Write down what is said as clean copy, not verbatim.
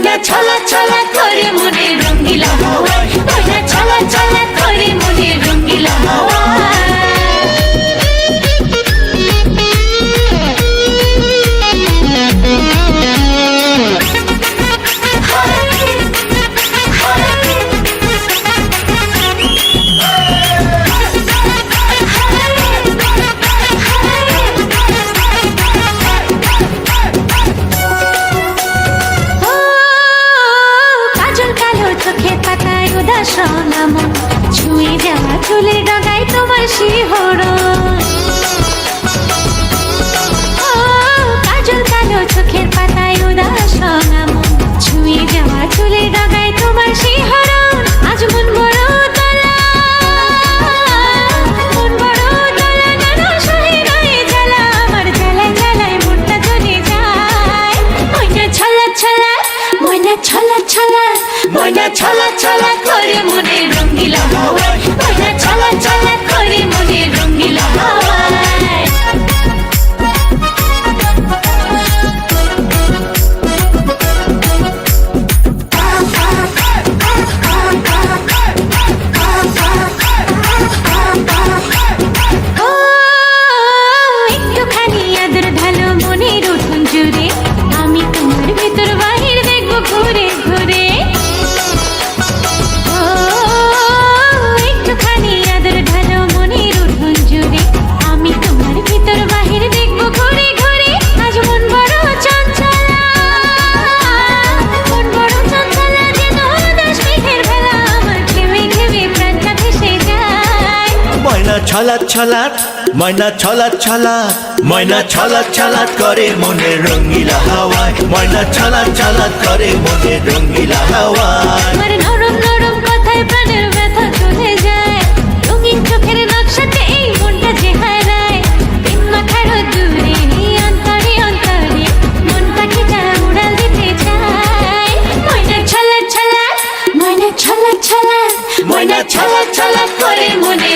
ময়না ছলা ছলা করে মনে রঙ্গিলা হাওয়ায়, ময়না ছলা ছলা করে মনে রঙ্গিলা হাওয়ায়। ছুঁয়ে যাওয়া চুলের ডগায় তোমার শিহরণ, কাজল কালো চোখের পাতায় উদাস নামন, ছুঁয়ে যাওয়া চুলের ডগায় তোমার শিহরণ। আজ মন বড় তলা, মন বড় তলা, নানা সহে গায়ে জ্বালা, আমার জ্বালায় জ্বালায় মনটা জ্বলে যায়। ময়না ছলা ছলা, ময়না ছলা ছলা, ময়না ছলা ছলা করে মনে রঙ্গিলা হাওয়ায়, ময়না ছলা ছলা করে মনে রঙ্গিলা হাওয়ায়। একটুখানি আদর ঢালো মনের উঠোন জুড়ে, আমি তোমার ভিতর বাহির দেখবো ঘুরে ঘুরে। একটুখানি আদর ঢালো মনের উঠোন জুড়ে, আমি তোমার ভিতর বাহির দেখবো ঘুরে ঘুরে। আজ মন বড় চঞ্চলা, মন বড় চঞ্চলা, যেন উদাস মেঘের ভেলা, আমার ঘেমে ঘেমে প্রাণটা ভেসে যায়। ময়না ছলাৎ ছলাৎ, ময়না ছলাৎ ছলাৎ, ময়না ছলাৎ ছলাৎ করে মনে রঙ্গিলা হাওয়ায়, ময়না ছলাৎ ছলাৎ করে মনে রঙ্গিলা হাওয়ায়। আমার নরম নরম কথায় প্রাণের ব্যথা চলে যায়, রঙিন চোখের নকশাতে এই মনটা যে হারায়। দিন মাথার দূরে অন্তরে অন্তরে মন পাখিটা উড়াল দিতে চায়। ময়না ছলা ছলা, ময়না ছলা ছলা, ময়না ছলা ছলা করে মনে